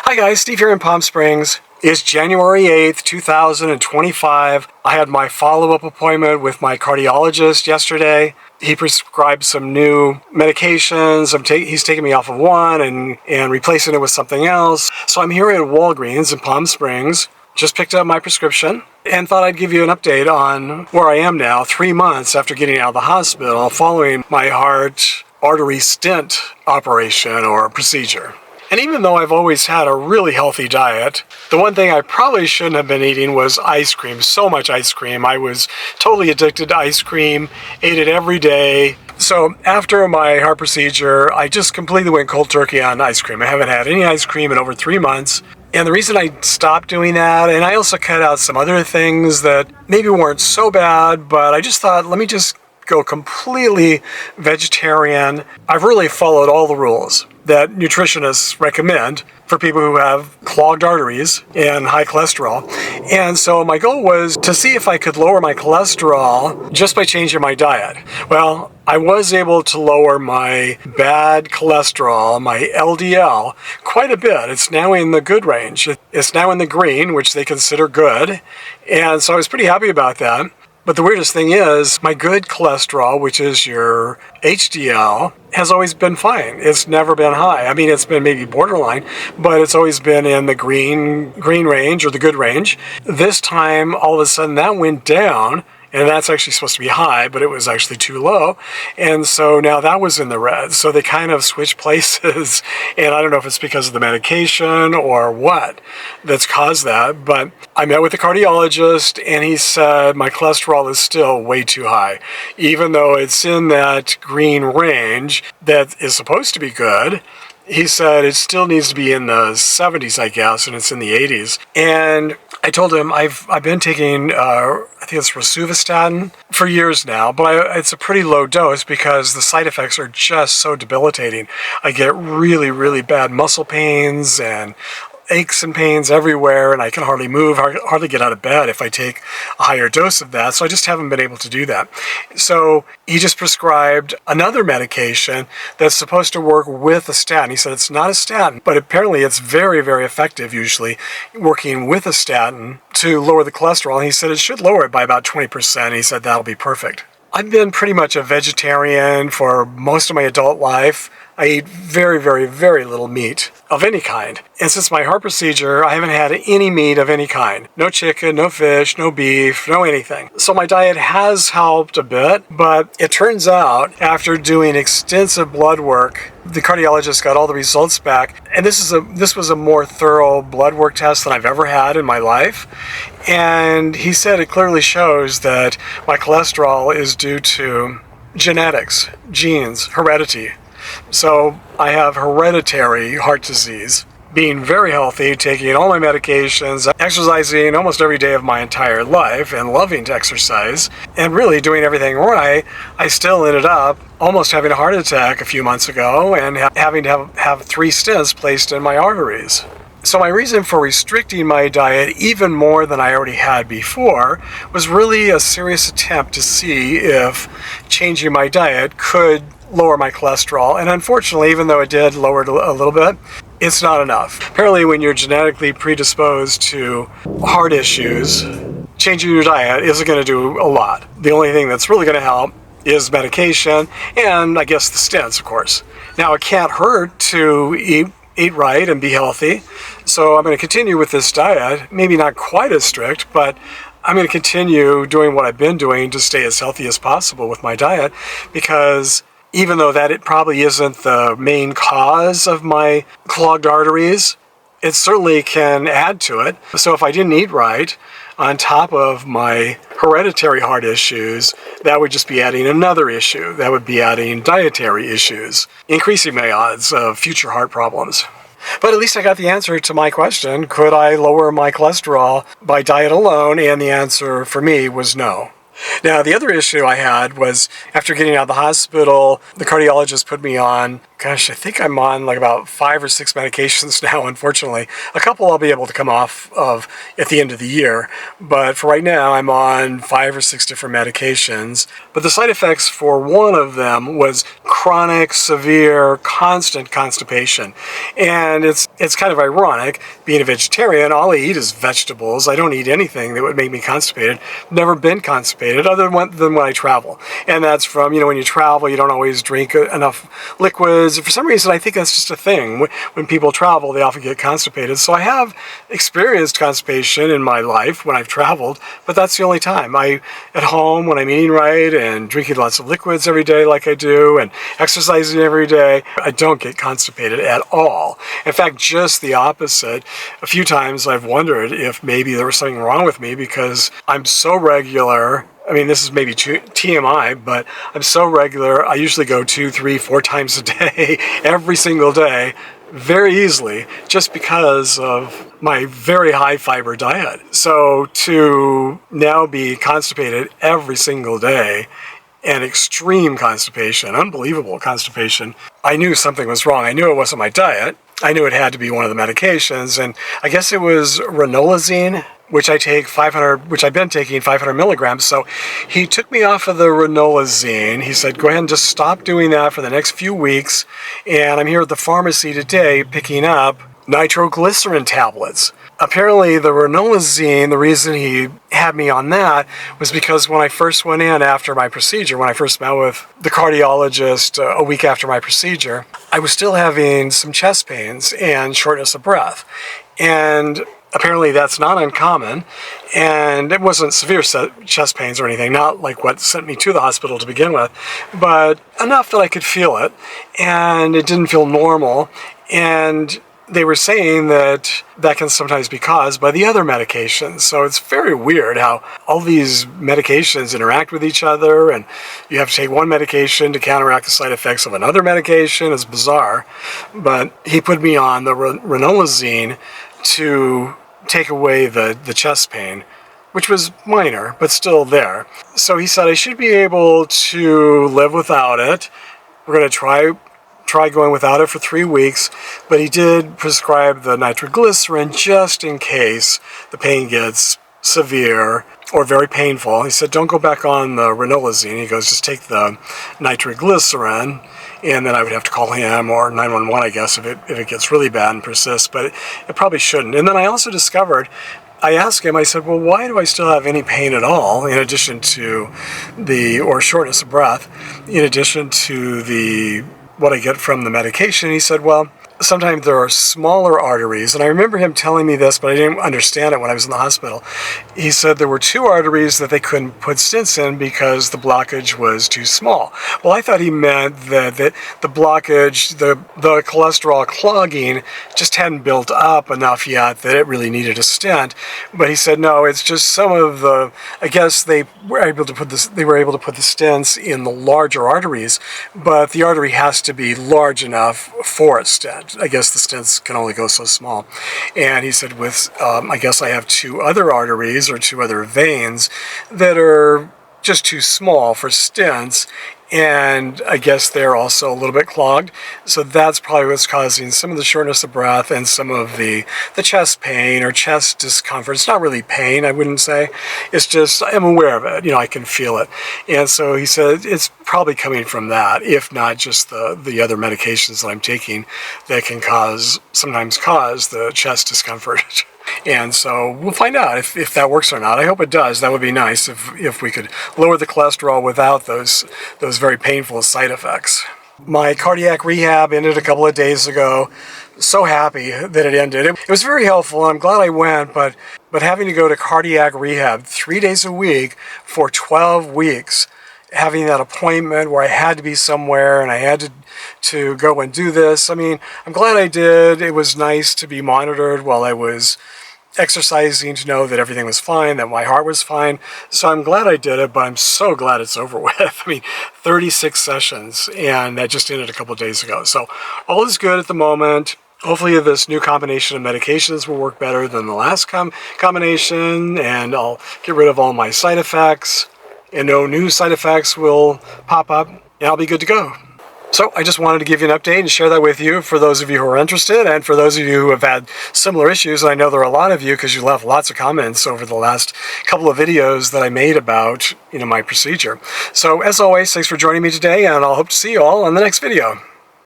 Hi guys, Steve here in Palm Springs. It's January 8th, 2025. I had my follow-up appointment with my cardiologist yesterday. He prescribed some new medications. He's taking me off of one and replacing it with something else. So I'm here at Walgreens in Palm Springs. Just picked up my prescription and thought I'd give you an update on where I am now, 3 months after getting out of the hospital following my heart artery stent operation or procedure. And even though I've always had a really healthy diet, the one thing I probably shouldn't have been eating was ice cream. So much ice cream. I was totally addicted to ice cream, ate it every day. So after my heart procedure, I just completely went cold turkey on ice cream. I haven't had any ice cream in over 3 months. And the reason I stopped doing that, and I also cut out some other things that maybe weren't so bad, but I just thought, let me just go completely vegetarian. I've really followed all the rules that nutritionists recommend for people who have clogged arteries and high cholesterol. And so my goal was to see if I could lower my cholesterol just by changing my diet. Well, I was able to lower my bad cholesterol, my LDL, quite a bit. It's now in the good range. It's now in the green, which they consider good. And so I was pretty happy about that. But the weirdest thing is, my good cholesterol, which is your HDL, has always been fine. It's never been high. I mean, it's been maybe borderline, but it's always been in the green range or the good range. This time, all of a sudden, that went down. And that's actually supposed to be high, but it was actually too low. And so now that was in the red. So they kind of switched places. And I don't know if it's because of the medication or what that's caused that. But I met with the cardiologist and he said my cholesterol is still way too high. Even though it's in that green range that is supposed to be good, he said it still needs to be in the 70s, I guess, and it's in the 80s. And I told him I've been taking, I think it's rosuvastatin for years now, but it's a pretty low dose because the side effects are just so debilitating. I get really, really bad muscle pains and aches and pains everywhere, and I can hardly move, hardly get out of bed if I take a higher dose of that. So I just haven't been able to do that. So he just prescribed another medication that's supposed to work with a statin. He said it's not a statin, but apparently it's very, very effective usually working with a statin to lower the cholesterol. And he said it should lower it by about 20%. He said that'll be perfect. I've been pretty much a vegetarian for most of my adult life. I eat very, very, very little meat of any kind. And since my heart procedure, I haven't had any meat of any kind. No chicken, no fish, no beef, no anything. So my diet has helped a bit, but it turns out after doing extensive blood work, the cardiologist got all the results back. And this was a more thorough blood work test than I've ever had in my life. And he said it clearly shows that my cholesterol is due to genetics, genes, heredity. So I have hereditary heart disease. Being very healthy, taking all my medications, exercising almost every day of my entire life and loving to exercise and really doing everything right, I still ended up almost having a heart attack a few months ago and having to have 3 stents placed in my arteries. So my reason for restricting my diet even more than I already had before was really a serious attempt to see if changing my diet could lower my cholesterol. And unfortunately, even though it did lower it a little bit, it's not enough. Apparently, when you're genetically predisposed to heart issues, changing your diet isn't going to do a lot. The only thing that's really going to help is medication and I guess the stents, of course. Now, it can't hurt to eat right and be healthy. So I'm going to continue with this diet, maybe not quite as strict, but I'm going to continue doing what I've been doing to stay as healthy as possible with my diet, because even though that it probably isn't the main cause of my clogged arteries, it certainly can add to it. So if I didn't eat right, on top of my hereditary heart issues, that would just be adding another issue. That would be adding dietary issues, increasing my odds of future heart problems. But at least I got the answer to my question, could I lower my cholesterol by diet alone? And the answer for me was no. Now, the other issue I had was after getting out of the hospital, the cardiologist put me on Gosh, I think I'm on like about 5 or 6 medications now, unfortunately. A couple I'll be able to come off of at the end of the year, but for right now I'm on 5 or 6 different medications. But the side effects for one of them was chronic, severe, constant constipation. And it's kind of ironic, being a vegetarian, all I eat is vegetables. I don't eat anything that would make me constipated. Never been constipated other than when I travel. And that's from, when you travel, you don't always drink enough liquids. For some reason, I think that's just a thing. When people travel, they often get constipated. So I have experienced constipation in my life when I've traveled, but that's the only time. At home, when I'm eating right and drinking lots of liquids every day like I do and exercising every day, I don't get constipated at all. In fact, just the opposite. A few times I've wondered if maybe there was something wrong with me because I'm so regular. I mean, this is maybe TMI, but I'm so regular. I usually go 2, 3, 4 times a day, every single day, very easily, just because of my very high fiber diet. So to now be constipated every single day, and extreme constipation, unbelievable constipation, I knew something was wrong. I knew it wasn't my diet. I knew it had to be one of the medications, and I guess it was ranolazine, which I've been taking 500 milligrams. So he took me off of the ranolazine. He said, go ahead and just stop doing that for the next few weeks. And I'm here at the pharmacy today picking up nitroglycerin tablets. Apparently the ranolazine, the reason he had me on that was because when I first went in after my procedure, when I first met with the cardiologist a week after my procedure, I was still having some chest pains and shortness of breath. And apparently that's not uncommon, and it wasn't severe chest pains or anything, not like what sent me to the hospital to begin with, but enough that I could feel it, and it didn't feel normal, and they were saying that can sometimes be caused by the other medications. So it's very weird how all these medications interact with each other, and you have to take one medication to counteract the side effects of another medication. It's bizarre. But he put me on the ranolazine to take away the chest pain, which was minor, but still there. So he said I should be able to live without it. We're going to try going without it for 3 weeks, but he did prescribe the nitroglycerin just in case the pain gets severe or very painful. He said, don't go back on the ranolazine. He goes, just take the nitroglycerin, and then I would have to call him or 911, I guess, if it gets really bad and persists, but it probably shouldn't. And then I also discovered, I asked him, I said, well, why do I still have any pain at all, in addition to or shortness of breath, in addition to what I get from the medication? He said, well, sometimes there are smaller arteries, and I remember him telling me this, but I didn't understand it when I was in the hospital. He said there were 2 arteries that they couldn't put stents in because the blockage was too small. Well, I thought he meant that the blockage, the cholesterol clogging just hadn't built up enough yet that it really needed a stent. But he said, no, it's just some of I guess they were able to put the stents in the larger arteries, but the artery has to be large enough for a stent. I guess the stents can only go so small. And he said I guess I have 2 other arteries or 2 other veins that are just too small for stents, and I guess they're also a little bit clogged. So that's probably what's causing some of the shortness of breath and some of the chest pain or chest discomfort. It's not really pain, I wouldn't say. It's just, I'm aware of it. I can feel it. And so he said it's probably coming from that, if not just the other medications that I'm taking that can sometimes cause the chest discomfort. And so we'll find out if that works or not. I hope it does. That would be nice if we could lower the cholesterol without those very painful side effects. My cardiac rehab ended a couple of days ago. So happy that it ended. It was very helpful, and I'm glad I went, but having to go to cardiac rehab 3 days a week for 12 weeks, having that appointment where I had to be somewhere and I had to go and do this. I mean, I'm glad I did. It was nice to be monitored while I was exercising, to know that everything was fine, that my heart was fine. So I'm glad I did it, but I'm so glad it's over with. I mean, 36 sessions, and that just ended a couple of days ago. So all is good at the moment. Hopefully this new combination of medications will work better than the last combination, and I'll get rid of all my side effects, and no new side effects will pop up, and I'll be good to go. So I just wanted to give you an update and share that with you for those of you who are interested, and for those of you who have had similar issues. And I know there are a lot of you because you left lots of comments over the last couple of videos that I made about my procedure. So as always, thanks for joining me today, and I'll hope to see you all on the next video.